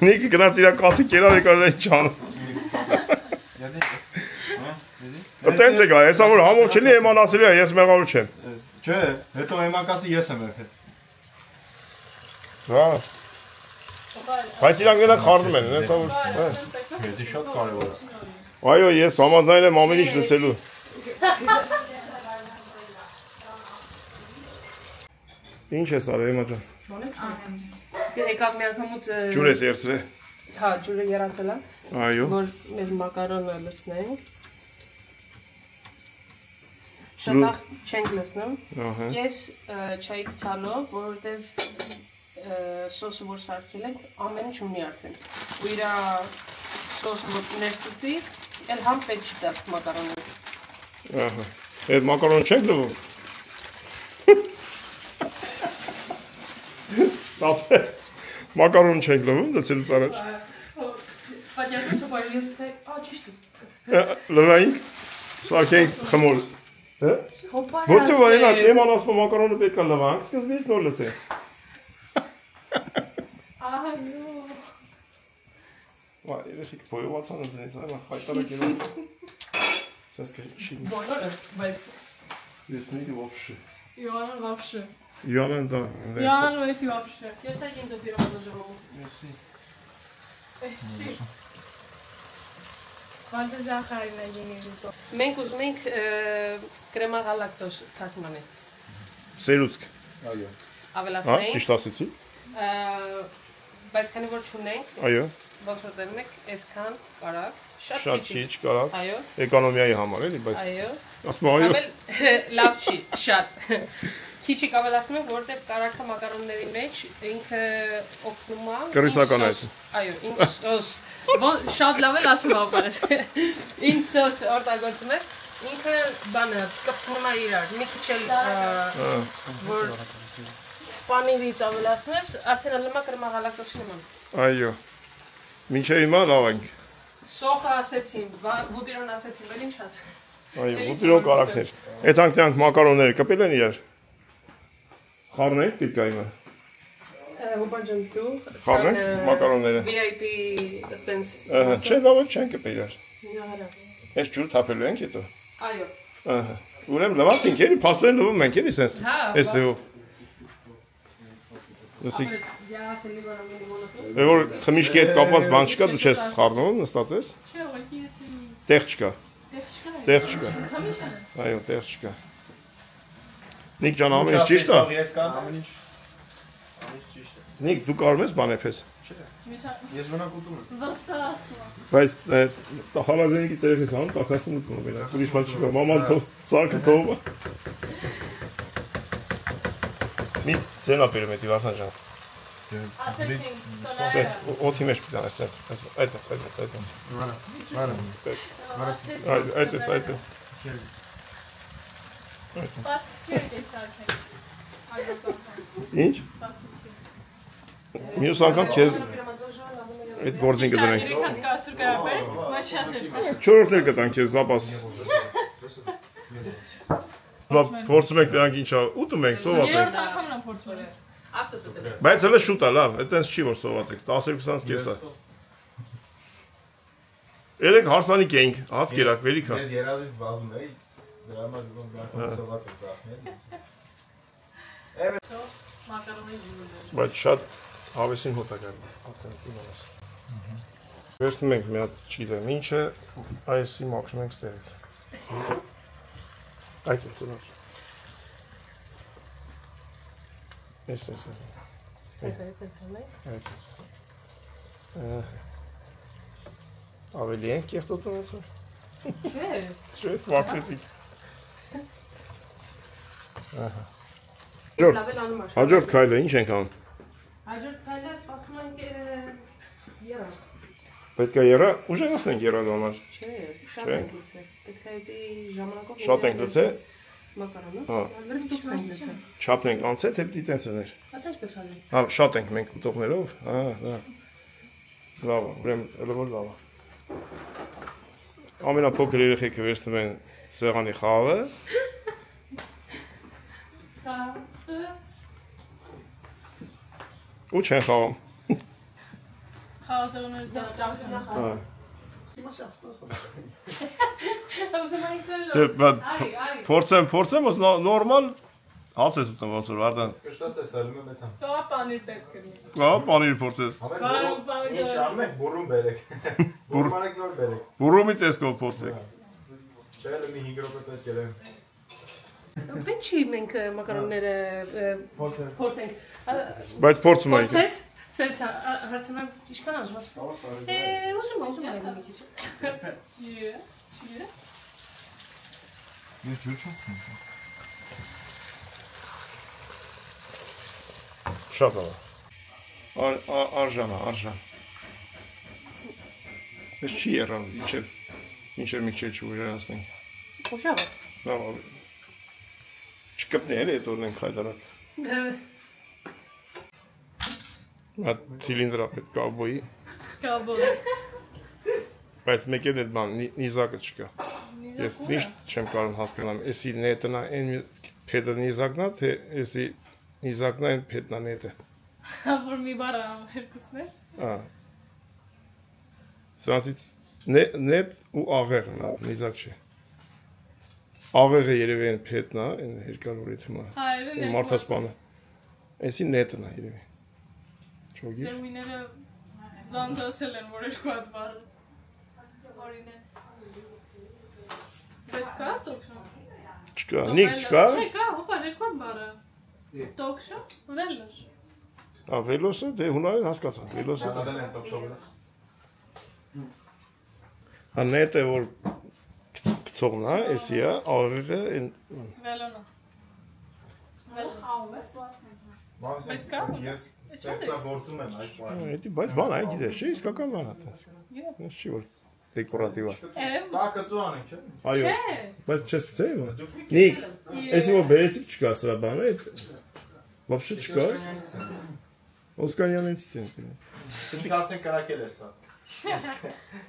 Նիկը գնաց իր կաթի կերավ եկավ այն չան։ Այդտենց է գա, հեսա որ համով չլի էման ասելի է, ես մեղավոր չեմ։ Չէ, հետո էմակասի ես եմ եղել։ Հա։ Բայց իրանք գնա խառնում են, հենց որ։ Դա շատ կարևոր է։ Այո, ես համաձայն եմ ամեն ինչ լցելու։ Ինչ ես արել Էմա ջան։ Եկավ մի անգամուց Ջուր ես երցրել։ հա, ջուրը երացել է, Այո։ որ մեր մակարոնը լցնենք։ Շատ չենք լցնում։ Ահա։ Ես չայի գցալով, որովհետև սոսը որ սարքել ենք, ամեն ինչ ունի արդեն։ Ու իր սոսը որ ներծծի, էլ համ պետք չտա մակարոնը։ Ահա։ Այդ մակարոն չեք լվում։ Տապե։ Մակարոն չեք լվում, դցելուց առաջ։ Պատյանը սոպար ես թե, ճիշտ ես։ Լվայինք, սարքենք խմոր։ Հա։ Որտե՞ղ այնա էման ասում մակարոնը պետք է լվանք, սկզբից նոր լցենք։ Այո։ Վայ, երեխեք փոյովացան ինձնից, այլն խայտարակ ելան։ Սենց թե չի։ Բոլորը, բայց Ես նիկը вообще։ Ioana вообще. Ioana da. Ioana nu esi вообще. Eu sei quem te virou do jogo. Merci. Esi. Quanto já cai na dinheiro? Մենք ուզում ենք կրեմա գալակտոս թարգմանել։ Սերուցք։ Այո։ Ավելացնենք։ Ճիշտ ասեցի։ Բայց քանի որ չունենք, Այո։ ոնց որ դեռ մեկ այսքան կարակ, Շատ շատ քիչ կարա։ Այո։ Էկոնոմիայի համար էլի, բայց Այո։ ասում այո։ Ավել լավ չի, շատ։ Քիչիկ ավելացնում ենք, որտեղ կարակը մակարոնների մեջ ինքը օգնում է։ Կրիսական է։ Այո, ինչ սոս։ Շատ լավ էլ ասում ապարես։ Ինչ սոս օգտագործում ես, ինքը բանը կպցնում է իրար, մի քիչ էլ որ պանիրից ավելացնես, արդեն լմա կրմաղալակտոսի նման։ Այո։ Մինչև հիմա լավ ենք։ Սոխը ասեցին, բուտիրոն ասեցին, բայց ինչ ասեմ։ Այո, ուտիրոն կարակներ։ Այդ անկյանք մակարոնները կպել են իրար։ Խառնենք պիտի իմը։ Հոբաջան դու։ Խառնենք մակարոնները։ VIP տենց։ Չէ, լավ չեն կպել իրար։ Նահարա։ Այս ջուր թափելու ենք հետո։ Այո։ Ահա։ Ուրեմն լվացինք էլի, փաստորեն լվում ենք էլի սենց։ Հա։ Այս ձևով։ Լսի։ Յասելի բանամի մոնոթո։ Որ խմիչքի հետ կապված բան չկա, դու չես խառնում, նստած ես։ Չէ, ուղղակի էսի Տեղ չկա։ տեղ չկա։ Տեղ չկա։ Խմիչը։ Այո, տեղ չկա։ Նիկ ջան, ամեն ինչ ճիշտ է։ Ես կան ամեն ինչ։ Ամեն ինչ ճիշտ է։ Նիկ, դու կարող ես բանեփես։ Ես մենակ ուտում եմ։ Վստահ։ Բայց հալազենիկից երեխես ան, տակասնում ուտում եմ, ուրիշ բան չկա։ Մաման թող, սարքը թող։ Մի ցենա պերմետի Վասան ջան։ Ասեցին, Այդ օթի մեջ պիտի անես, այդ։ Ինչ։ Մյուս անգամ քեզ այդ գործին կդնենք։ Չորրորդել կտան քեզ զապաս։ Փորձում եք դրանք ինչա, ուտում ենք, սոված ենք։ Բայց հələ շուտ է, լավ, այդտենց չի որ սոված եք, 12-20 կեսա։ Երեք հարսանիք էինք, հաց կերակ, վերիք հա։ Ես երազից վազում էի, դրա համար սոված եմ ծախնել։ Բայց շատ հավեսին հոտ է գարում, հացենք իմանաս։ Վերցնում ենք մի հատ չգիտեմ ինչը, այսի մաքրում ենք ստեղից։ Այդ է ծնոր։ Ես։ Ավելի ենք կեղտոտ ունեցում։ Չէ, վարկեցիք։ Հաջորդ քայլը ինչ ենք անում։ Հաջորդ քայլը սպասում ենք երա։ Պետք է երա, ուժեղացնենք երազի համար։ Չէ, շատ ենք լցել։ Պետք է դա ժամանակով։ Շատ ենք լցել։ Մակարոնը։ Հա։ Չափն ենք անցել, թե պիտի տենց էր։ Այդպես ալի։ Հա, շատ ենք մենք ուտողներով։ Հա, հա։ Լավ, ուրեմն լավ լավ։ Ամենափոքր երեխեքը վերցնում են սեղանի խաղը։ Ու չեն խաղում։ Խաղացողները զարճակում։ Հա։ Փորձեմ, ոնց նորմալ հաց ես ուտում ոնց որ Վարդան։ Կշտած ես ալում եմ այդա։ Կա պանիր պետք է։ Կա պանիր փորձես։ Ինչ անում եք, բուրում բերեք։ Բուրում արեք նոր բերեք։ Բուրումի տեսքով փորձեք։ Չէ, մի 5 րոպե պետք է դեմ։ Պետք չի մենք մակարոնները փորձենք։ Բայց փորձում ենք։ Փորձեց։ Սենց հարցնեմ ինչքան ազգաց։ Ուզում եմ մի քիչ։ Ես ջուր չեմ։ Շատ լավ։ Արժան։ Ես չի եռան, ինչեր մի քիչ ուժանացնենք։ Ուշավ։ Լավ։ Չկպնի էլի այդ օրնենք հայտարակ։ Այդ ցիլինդրա պետք է աբոյի։ Կաբոյի։ Բայց մեկ էլ այդ բան նիզակը չկա։ Ես միշտ չեմ կարող հասկանալ, էսի նետն է, այն փետը նիզակն է, թե էսի նիզակն է, այն փետն է նետը։ Որ մի բառ երկուսն է։ Ահա։ Սրանցից նետ ու աղեղն է, նիզակ չէ։ Աղեղը երևի այն փետն է, այն երկարորի թիմը։ Այն մարդասպանը։ Էսի նետն է երևի։ Չոգի։ Դերմիները զանձացել են, որ երկու հատ բառը։ Օրինեն։ Բայց կա տոքշո։ Չկա, նիկ չկա։ Չէ, կա, հոպա երկու հատ բառը։ Տոքշո, վելոշ։ Ա վելոսը դե հունարեն հասկացա, վելոսը։ Կանադան են տոքշովը։ Հա նետը որ գցողն է, էսի է, աղեղը այն Վելոնը։ Բայց կա ու ես ստեղծագործում եմ այս բանը։ Էդի բայց բան է, գիտես, չէ, իսկական բան է տես։ Ես չի որ դեկորատիվ է։ Դա կծու անենք, չէ՞։ Այո։ Բայց չես գցե իմը։ Նիկ, էսի որ բերեցիք չկա սրա բանը, вообще չկա։ Օսկանյանից են։ Ինքը արդեն կրակել է սա։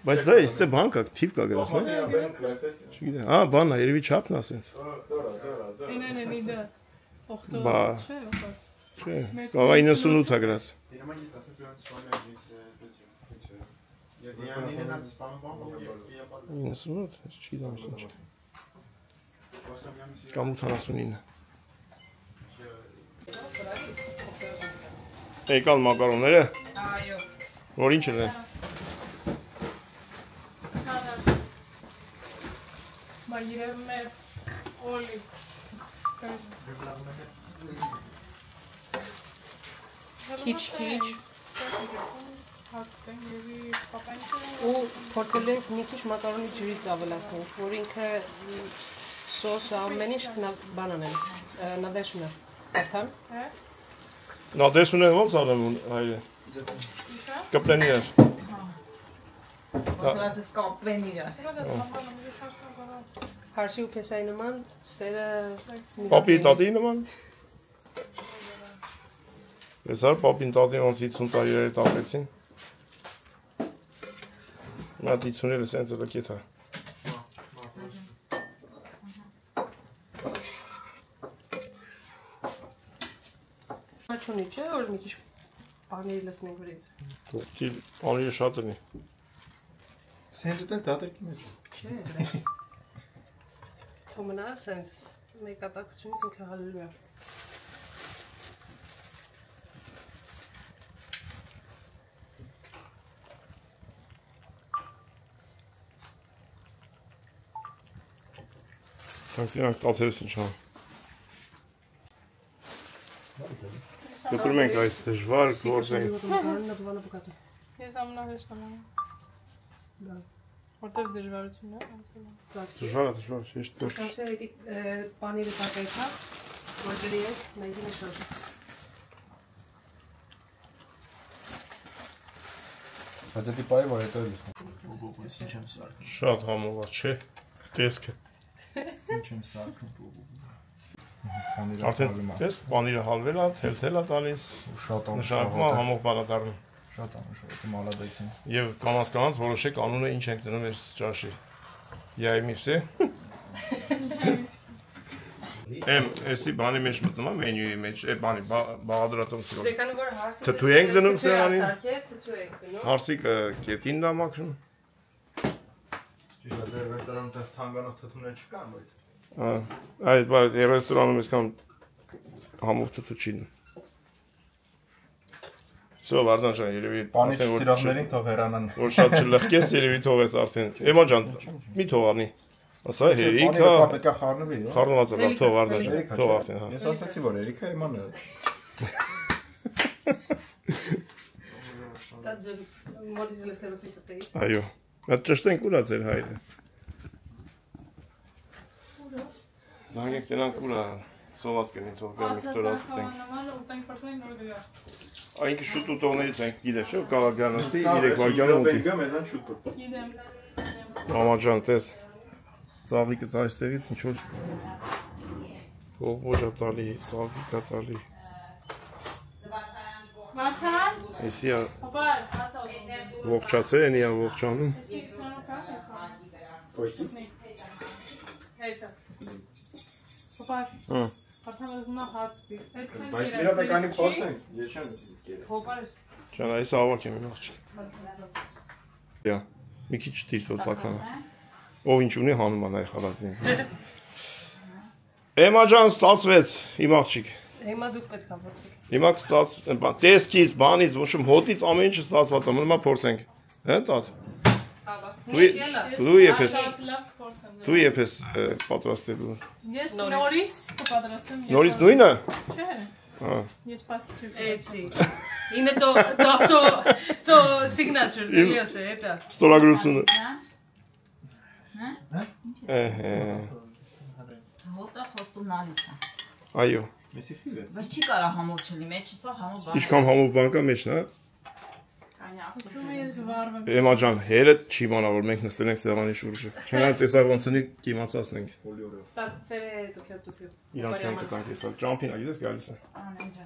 Բայց դա իստե բան կա, թիվ կա գրած, հա։ Չգիտեմ, հա, բանն է, երևի չափն է ասենց։ Դորա։ Ինեն են իդա։ Օխտո։ Բա։ Չէ, օխտո։ Չէ, կաղա 98 է գրած։ Ինս չգիտեմ ինչ։ Կամ 89։ Եկալ մակարոնները, Այո։ որ ինչ են։ Բա երևում է օլի։ Քիչ։ Ու փորձել ենք մի քիչ մակարոնի ջրից ավելացնել, որ ինքը սոս ամեն ինչ բան անեն, նադեշն է։ Արդան։ Նադես ունեն ոնց ալեմ հայրը։ Կպտեն իրար։ Ոնց ասես կապվեն իրար։ Հարսի ու փեսայի նման սերը Պապի տատի նման։ Տեսար պապին տատին ոնց 50 տարի հետ ապրեցին։ Նա 50-ը սենց էլ կեթա։ Չունի չէ, որ մի քիչ բաների լսնենք վրից։ Դուք անիրը շատ ունի։ Սենց ուտես դատերքի մեջ։ Չէ։ Թոմնա սենց մեկատակությունից ինքը հալելու է։ Անքիրանք կաթերս ինչ համ։ Կտրում ենք այս դժվար գործենք։ Ես ամենահեշտն եմ։ Որտեղ դժվարություն է, անցել եմ։ Դժվար, շեշտ ոչ։ Ասե էդի պանիրը տակայքա, որ ջրի է, նայդի նշոր։ Բայց դի բայ որ հետո լսնեմ։ Բոբոս ինչ եմ սարքում։ Շատ համով է, չէ։ Տեսքը։ Ինչ եմ սարքում բոբոս։ Արդեն դες պանիրը հալվել է, թելթել է տալիս։ Շատ Նշանակում է համով բան է դառնում։ Շատ անշուշտ մալադեյց ինձ։ Եվ կանանց որոշեք անունը ինչ ենք դնում այս ճաշի։ Я им все։ Էսի բանի մեջ մտնում է մենյուի մեջ, բանի բաղադրատում սիրով։ Դեկանը որ հարսի Թթու ենք դնում սրանին։ Թթու ենք դնում։ Հարսիկը կետին դա մաքրում։ Ճիշտ է, դեր ռեստորանում տես թանկանով թթուներ չկան, բայց Այդ բայց ռեստորանում իսկան համով թթու չի դնում։ Սո Վարդան ջան, երևի պանի սիրողներին թող հեռանան։ որ շատ չլխկես, երևի թողես արդեն։ Էմա ջան, մի թողանի։ Ասա հերիքա։ Պետք է խառնվի, հա։ Խառնված է, թող Վարդան ջան, թող արդեն, հա։ Ես ասացի, որ Էրիկա իմանա։ Դա մորից լսելուց էի։ Այո։ Այդ ճշտենք ուրա ձեր հայրը։ Զանգեք տնանք ուրա, սոված կնին թող գալ մի կտորած տենք։ Այնք շուտ ուտողներից ենք գիտես, չէ՞, կավագյանստի 3 վայրկյանը ուտի։ Մեզան շուտ պրծա։ Մամա ջան, տես։ Ծաղիկը տա այստեղից ինչ որ ողոջա տալի, ծաղիկա տալի։ Մարսան, Էսի է պապա, հացա ուտում։ ողջացել են իա ողջանում։ Էսի 20 կան Հեսա։ Պապա, Հա։ պապան ուզում է հաց պի։ Բայց իրա մեկանի փորձենք, ես չեմ գիտել։ Հոպարս։ Ջան, այս ավակ եմ իմ աղջիկ։ Իա, մի քիչ դից որ տականը։ Ով ինչ ունի հանում է նայ խալածին։ Էմա ջան, ստացվեց իմ աղջիկ։ Հիմա դուք պետք է փորձեք։ Հիմա տեսքից, բանից, ոչ ոք հոտից ամեն ինչը ստացված է, մնում է փորձենք։ Հա՞ տատ։ Դու եփես։ Դու եփես պատրաստելու։ Ես նորից կպատրաստեմ։ Նորից նույնը։ Չէ։ Հա։ Ես պաստիճ չեմ։ Էցի։ Ինը то signature, դիլիոս է, դա։ Ստորագրությունը։ Հոտա խոստումնալից է։ Այո։ Մեսի ֆիլը։ Բայց չի կարա համով չլի, մեջը սա համով բան։ Ինչքան համով բան կա մեջն, հա։ Ասում ես գվարվեմ։ Էմա ջան, հերը չի մանա որ մենք նստել ենք սեղանի շուրջը։ Չնայած էսա ոնցնի կիմացածնենք։ Так, ֆերը դու քյատուսի։ Իրանց են կտանք էսա։ Ճամփին ա գիտես գալիս է։ Անենջա։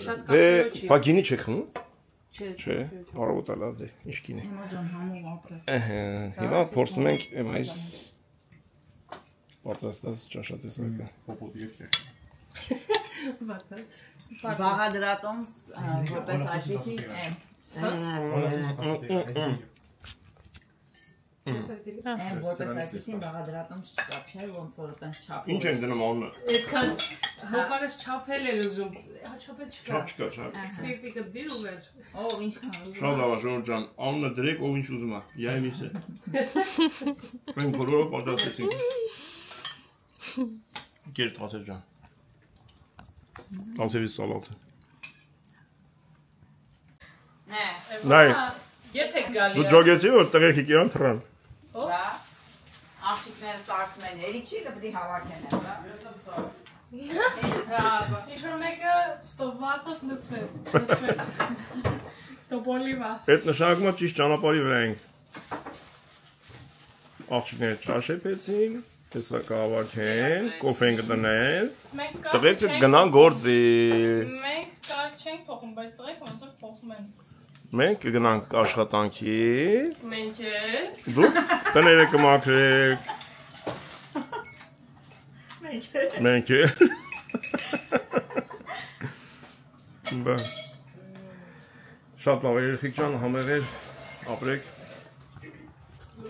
Շատ Դե, կապը չի։ բագինի չեք խմում։ Չէ։ Չէ, առավոտա լավ է, ինչ կինի։ Հիմա ջան համով ապրես։ Ահա, հիմա փորձում ենք այս պատրաստած ճաշատեսակը։ Պոպոտ եկեք։ Բաղադրատոմ որպես այսպեսի որպես այսպեսին բաղադրատոմ չկա, չէ, ոնց որ այդպես չափ։ Ինչ են դնում անունը։ Այդքան հոպարս չափել էր ուզում։ Չափել չկա։ Չափ չկա, չափ։ Սիրտի կդիր ու վերջ։ Ո՞վ ինչքան ուզում։ Շատ լավ է, Ժորժ ջան, անունը դրեք, ով ինչ ուզում է։ Я имիս է։ Մենք բոլորով պատրաստեցինք։ Գեր տաթեր ջան։ Տաթերի սալատը։ Նե։ Նայ, Եթե գալի։ դու ջոգեցի որ տղերքի կիրան թռան։ Բա։ Աղջիկները սարքում են, հերիք չի, պետք է հավաքեն, հա։ Հա, ինչ որ մեկը ստոպվատոս լցվեց։ Ստոպոլիվա։ Այդ նշանակում է ճիշտ ճանապարհի վրա ենք։ Աղջիկները ճաշեցին, հեսա կհավաքեն, կոֆեն կտնեն, տղերքը գնան գործի։ Մենք կարք չենք փոխում, բայց տղեկ ոնց որ փոխում են։ Մենք կգնանք աշխատանքի, Մենք է։ դուք տները կմաքրեք։ Մենք է։ Բա։ Շատ լավ երեխեք ջան, համեղեր ապրեք։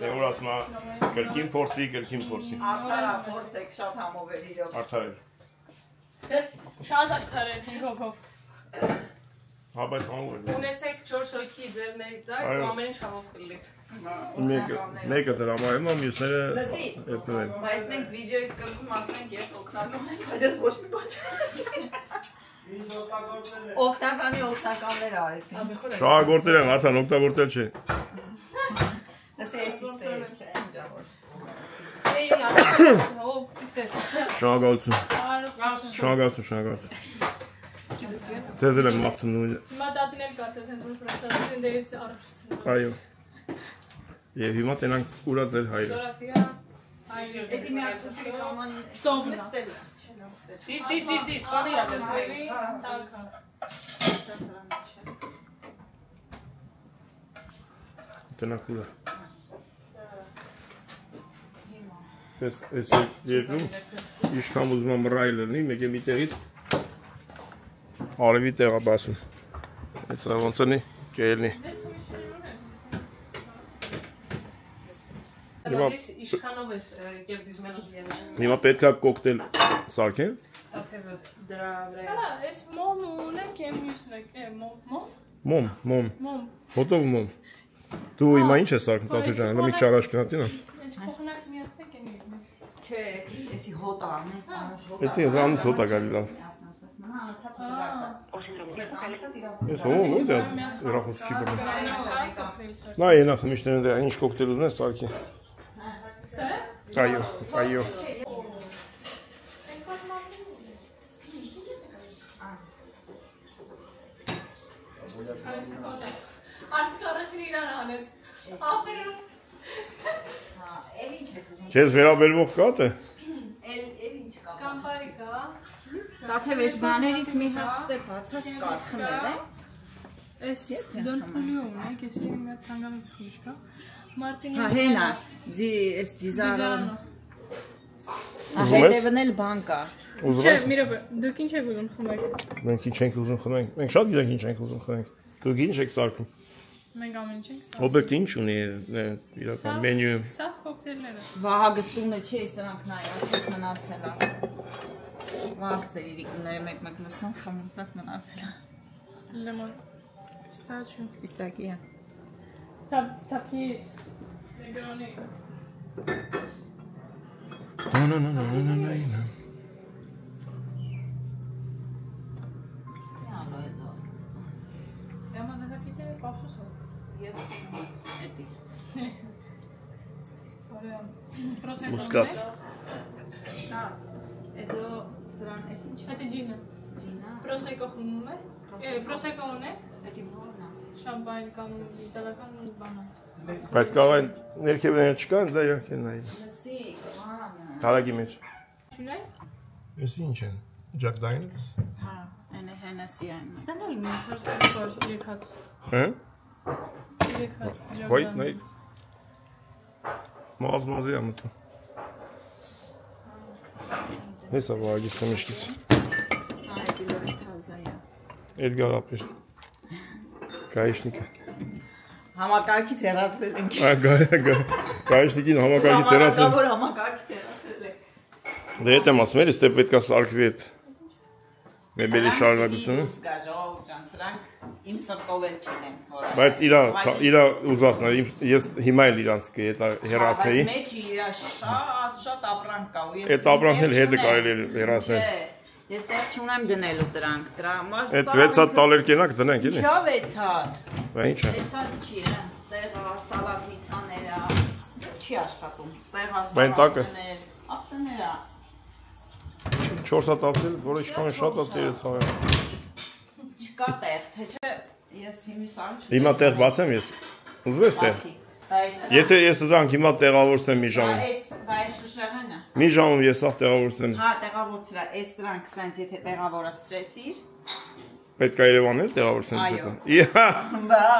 Դե որ ասма կրկին փորձի, կրկին փորձի։ Արդարա փորձեք շատ համով էր իրոք։ Արդարել։ Շատ արդարել 5 հոգով։ Հա բայց համով էր։ Ունեցեք 4 հոգի ձեր ներդակ, Այո։ ամեն ինչ համով կլիկ։ Մեկը դրամայում է, մյուսները Լսի, էդն են։ բայց մենք վիդեոյից կրկում ասում ենք ես օգնական եմ, բայց ես ոչ մի բան չեմ։ Օգնականի օգնականներ արեցին։ Շահագործել են, արդեն օգտագործել չէ։ Լսի, էս իստեր չէ, ջավոր։ Էй, հա, դες։ Շահագործություն։ Արո։ Շահագործություն։ Ձեզ էլ եմ մաղթում նույնը։ Հիմա դատինել կասես, հենց որ պրոշացին ընդերից առաջ։ Այո։ Եվ հիմա տենանք ուրա ձեր հայրը։ Ֆոտոգրաֆիա։ Էդի մի հատ կաման ծովն է։ նստել։ Դիր, բարի ա դեպի տակը։ Տնակուլա։ Ես երկում իշքան ուզում եմ ռայ լրնի, մեկ է մի տեղից արևի տեղա բասում։ Այս ոնց ունի, կելնի։ Իշքանով ես կերդիզ մենոս եղել։ Հիմա պետք է կոկտեյլ սարքեն։ Աթևը դրա վրա։ Հələ, այս մոմ ունեք, եմ մյուսն եք, մոմ։ Մոմ։ Հոտով մոմ։ Դու հիմա ինչ ես սարքում տատու ջան, հələ մի չարաշ գնացին։ Այս փոխնակ միացեք են եկնեք։ Չէ, էսի հոտ առնի, անուշ հոտ։ Էդի ռամից հոտ է գալի լավ։ Ես ո՞մ ու դա ռախոս չի բռնում։ Նա ենա խմիչներն դրա ինչ կոկտեյլ ուզում ես սարքի։ Այո։ Ասկարաշին իրան հանեց։ Ապերում։ Հա, էլ ինչ ես ուզում։ Քեզ վերաբերվող կա թե։ Էլ ինչ կա։ Կամպարի կա։ Դաթև այս բաներից մի հատ ստեփ հացած կար խմել է։ Այս դոնպուլիո ունեք, ես մի հատ թանգանից խմիչ կա։ Մարտինի։ Հա հենա, այս դիզարան։ Հետևն էլ բան կա։ Ուզում Չէ, ես։ մի րոպե, դուք ինչ եք ուզում խմեք։ Մենք ինչ ենք ուզում խմենք։ Մենք շատ գիտենք ինչ ենք ուզում խմենք։ Դուք ինչ եք սարքում։ Մենք ամեն ինչ ենք սա։ Օբյեկտ ինչ ունի իրական մենյու։ Սա կոկտեյլները։ Վահագս տունը չի, սրանք նայած մնացել է։ Վահագսը իրիկները մեկ նստան խմեցած մնացել է։ Լեմոն։ Ստաչու։ Իսակի է։ Թափիս։ Նեգրոնի։ No. Яма на такие папсуса. Ես էդի։ Ωραία. Πρόσεχε. Մուսկատ։ Հա, էդո սրան էս ինչ է։ Это ջինը։ Ջինա։ Պրոսեկո խմում է։ Պրոսեկո ունե։ Էդի որն է։ Շամպայն կամ իտալական բանը։ Բայց կարող են ներքևները չկան, դա իրանք են նայում։ Լսի, բանը։ Հարագի մեջ։ Չունեք։ Էս ինչ են։ Jack Daniels։ Հա, այնը հենասի այն։ Ստանալ մի սարսափոր 3 հատ։ Հա։ 3 հատ։ Ոյ, նայ։ Մազի ամտա։ Հեսա վագի սմիշկից։ Հա, էդի լրի թազա է։ Էդգար ապեր։ Գայշնիկը։ Համակարգից հեռացվել ենք։ Գայշնիկին համակարգից հեռացել։ Որ համակարգից հեռացել է։ Դե հետ եմ ասում, էս դե պետք է սարքվի այդ մեբելի շարունակությունը։ Ժողովուրդ ջան, սրանք իմ սրտով էլ չեն հենց որ։ Բայց իրա ուզածն է, ես հիմա էլ իրանց կհետա հեռացեի։ Բայց մեջ իրա շատ ապրանք կա ու ես Այդ ապրանքն էլ հետը կարելի է հեռացնել։ Ես տեղ չունեմ դնելու դրանք, դրա համար Այդ 6 հատ տալեր կենակ դնենք, էլի։ Ինչա 6 հատ։ Բա ի՞նչ է։ 6 հատ չի, ստեղա, սալատիցաները, չի աշխատում։ Ստեղա, Բայն տակը։ ափսեները։ 4 հատ ապսել, որը ինչքան է շատ է տերը թաղել։ Չկա տեղ, թե չէ, ես հիմի սարն չունեմ։ Հիմա տեղ բացեմ ես։ Ուզում ես տեղ։ Եթե ես դրանք հիմա տեղավորցնեմ մի ժամում։ Այս շուշեղենը։ Մի ժամում ես սաղ տեղավորցնեմ։ Հա, տեղավորցրա, այս սրանք սենց եթե տեղավորացրեցիր։ Պետք է Երևանն էլ տեղավորցնեմ Այո։ Իհա։ Բա։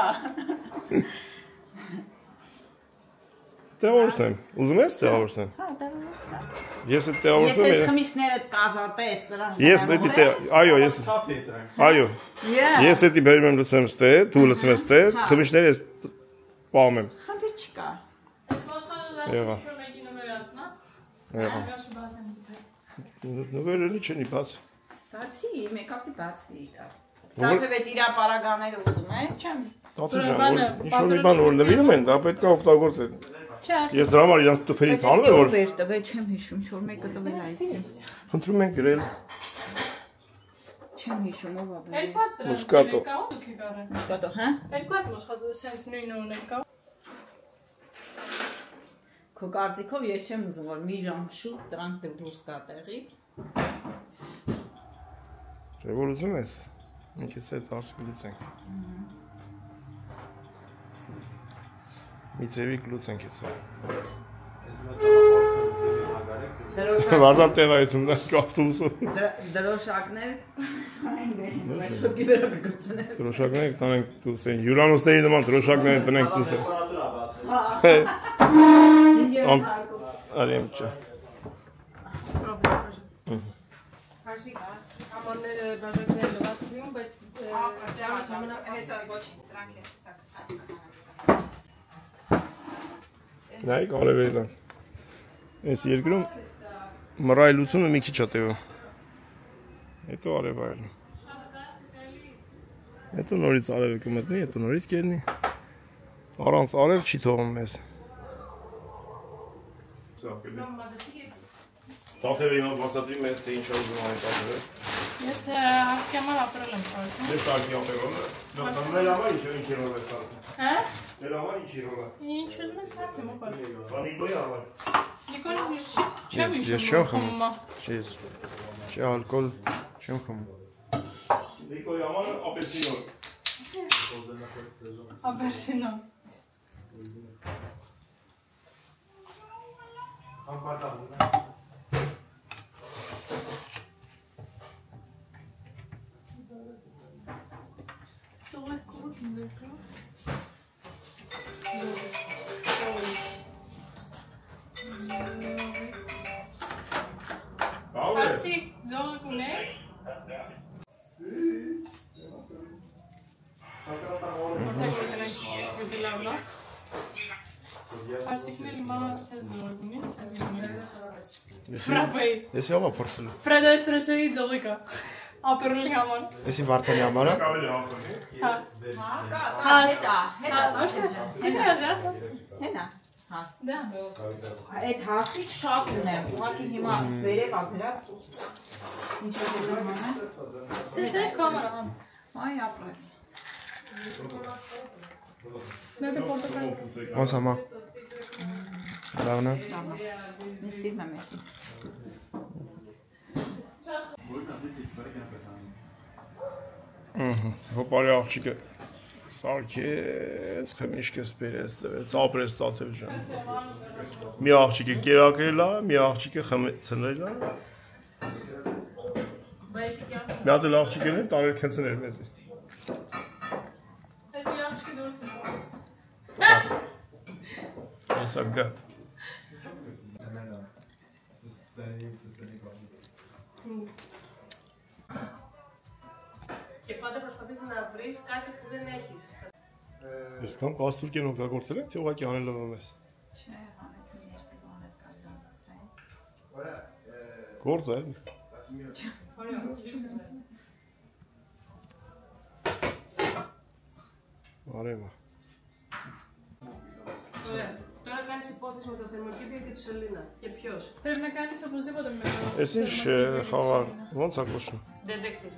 Տեղավորցնեմ։ Ուզում ես տեղավորցնեմ։ Հա, տեղավորցրա։ Ես այդ տեղավորցնում Եթե եմ։ խմիչքներդ կազատես դրանք։ Ես էդի այո, ես այո։ Ես էդի բերում եմ լցեմ ստե, դու լցում ես ստե, խմիչները ես պահում եմ։ Խնդիր չկա։ Այս ոչխարը Եղա։ դաշնի մեկի նվերացնա։ Եղա։ Ագաշի բացեմ դիպե։ Նվերելի չնի բաց։ Բացի, մեկապի բացվի դա։ Դարձավ այդ իրա պարագաները ուզում ես, չեմ։ Տացու ջան, ինչ որ մի բան որ նվիրում են, դա պետք է օգտագործել։ Չէ, Ես դրա համար իրանց տփերից անում եմ որ Վեր տվել չեմ հիշում, ինչ որ մեկը տվել այսի։ խնդրում են գրել Չեմ հիշում ով ա բերել։ երկու հատ դրանք Մուսկատո։ կա, դուք եք առել։ Մուսկատո, հա։ Երկու հատ մուսկատո սենց նույնը ունենք կա։ Քո կարծիքով ես չեմ ուզում որ մի ժամ շուտ դրանք դուրս գա տեղից։ Չէ որ ուզում ես։ Ինչ ես այդ հարցը լուծենք։ Մի ձևի լուծենք էսա։ Ես մտածում եմ Վարդան տեղայցում դա ավտոբուսով։ Դրոշակներ շոտկի վրա կգցնեն։ Դրոշակներ տանենք դուսեն։ Հյուրանոցների նման դրոշակներ տնենք դուսեն։ Արիմ չա։ Հարսիկա, ամանները բաժակները լվացիում, բայց ժամանակ հեսա ոչինչ, սրանք ես հեսա կցան։ Նայեք արևելան։ Այս երկրում մռայլությունը մի քիչ է տևում։ Հետո արևայրը։ Հետո նորից արևը կմտնի, հետո նորից կերնի։ Առանց արև չի թողում մեզ։ Տաթերը հիմա բացատրի մեզ, թե ինչ ուզում այն տաթերը։ Ես հասկի համար ապրել եմ սարքում։ Դե տակի ապերոն է։ Մեր համար ինչ երով է սարքում։ Հա? Մեր համար ինչ երով է։ Ինչ ուզում ես սարքում ապար։ Նիկոյի համար։ Նիկոլ չեմ Ես չեմ խմում։ Չի ալկոլ չեմ խմում։ Նիկոյի համար ապելսինո։ Ապերսինո։ Ծողեք կուրուտ ընդերկա։ Հասիկ զողեք ունեք։ Հասիկներ հիմա սենց զողեք ունեք, սենց ունեք։ Ֆրապեի։ Ես ով է փորձել։ Ֆրեդո էսպրեսոյի զողեկա։ Ապերոլի համար։ Էսի Վարդանի համարը։ Ավելի հասնի։ Հա։ Հետա։ Հետա։ Դա։ Այդ հաստիճ շատ ունեմ, ուղղակի հիմա վերև ադրած ինչ է դրում անեմ։ Սենց կամերա համ։ Այ ապրես։ Մեկը պորտոկալ։ Ոնց համա։ Լավն է։ Մեսի մեսի։ Հոպարի աղջիկը սարքեց, խմիշկս բերեց, տվեց, ապրեց տաթև ջան։ Մի աղջիկը կերակրել է, մի աղջիկը խմեցնել է։ Մի հատ էլ աղջիկն է, տարել քնցնել մեզի։ Այս մի աղջիկը դուրս է։ Հեսա գա։ Και πάντα προσπαθείς να βρεις κάτι που δεν έχεις. Ես կամ կաստուրկեն օգտագործել եք, թե ուղղակի անելով եմ ես։ Չէ, հանեցին երկու բան էլ կանգնացրին։ Գործ է։ Արևա։ Ωραία. Τώρα κάνεις υπόθεση με το θερμοκήπιο και τη σωλήνα. Και ποιος? Πρέπει να κάνεις οπωσδήποτε με το. Ես ինչ խաղար, ոնց է կոչվում։ Detective.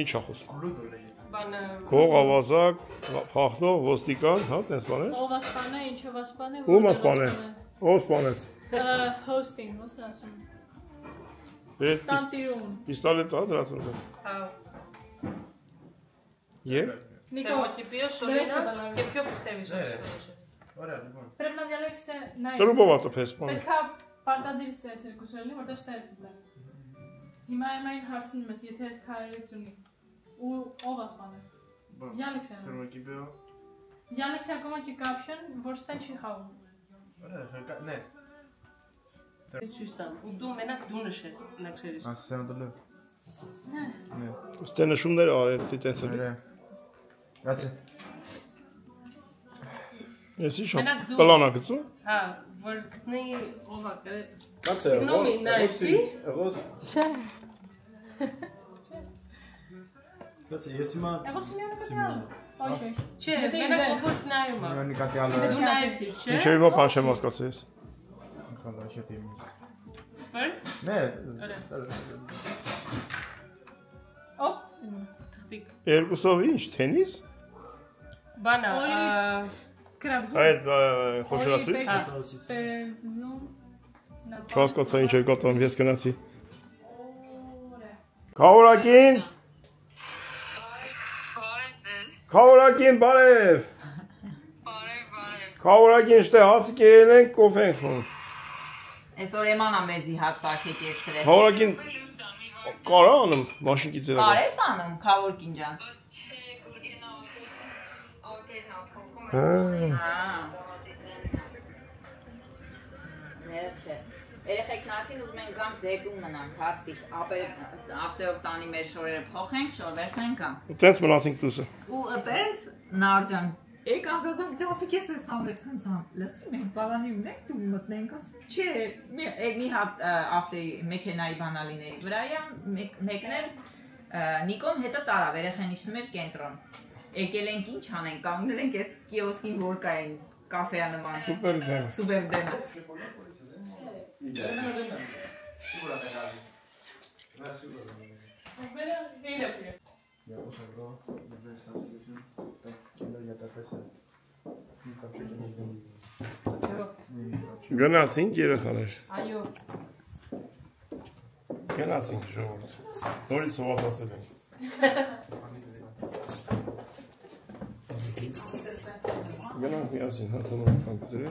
Ինչ է խոսում։ Բան Քող ավազակ, փախնող, ոստիկան, հա, տես բան է։ Ով ասպանե, ինչով ասպանե։ Ում ասպանե։ Ով սպանեց։ Hosting, ոնց է ասում։ Այդ Տանտիրուն։ պիստոլետ է դրացել։ Հա. Եվ Նիկո, Θερμοκηπίο, σωλήνα και ποιο πιστεύεις ότι σου έδωσε? πρέπει να διαλέξεις να Տրուբով է տպես բան։ Պետք է պարտադիր ես երկու սերնի, որտեղ ստայես ուտա։ Հիմա այն հարցնում ես, եթե ես քարերից ունի։ Ու ով ասպանը։ Յալեքսյան։ Թերմոկիպիո։ Յալեքսյա ακόμα και κάποιον, որ ստա չի խաղում։ Ναι. Սյուստան, ու դու մենակ դու նշես, նա ξέρεις։ Ասենտոլը։ Ստե նշումներ արել, դիտեցել։ Grazie. Ես ինչ Մենակ դու- պլանա գծում։ Հա, որ գտնեի ով է, Grazie. Սիգնոմի նայեցի։ Կացի, ես հիմա Εγώ σημειώνω κάτι άλλο. Όχι, όχι. Չէ, մենակ ով որ նայում է։ Ունի կատի ալը։ Դու նայեցիր, չէ։ Ինչեւ բա փաշեմ հասկացի ես։ Ինքան աշետի։ Բայց, Ναι. ωραία։ Օպ։ Թղթիկ։ Երկուսով ինչ, թենիս։ Բանա, Όλοι կրաբզում։ Այդ խոշորացույց։ Պերնում։ Չհասկացա ինչ էր կատարում, ես գնացի։ Ωραία. Քավորակին, քավորակին բարև։ Քավորակին շտե հացի կերեն ենք կոֆե ենք խմում։ Այսօր Էմանա մեզի հատ սարքե կերցրել։ Հավորակին կարա անեմ, մաշինքի ձերա։ Կարես անում, Քավորկին ջան։ Ներս չէ։ Երեխեքն ասին ուզում են գամ ձերտում մնանք, հարսիկ, ավտերով տանի մեր շորերը փոխենք, շորվերսնենք գամ։ Տենց մնացինք դուսը։ Ու տենց նարջան, եկ անգազամ ճապիկ ես ես համետ խնցամ, լսում ենք բավանի ունենք դու մտնենք, ասում չէ, մի հատ ավտերի մեքենայի բանալիների վրայա, մեկնել Նիկոն հետը տարավ, երեխեն իջնում էր կենտրոն, եկել ենք ինչ անենք, կանգնել ենք ես կիոսկին որ կային կաֆեա նման։ Սուպեր դեն։ Սուպեր դեն։ Գնացինք երեխաներ։ Այո։ Գնացինք ժողովուրդ։ Նորից սովորացել ենք։ Գնանք միասին հացանոց կամպյուտերը։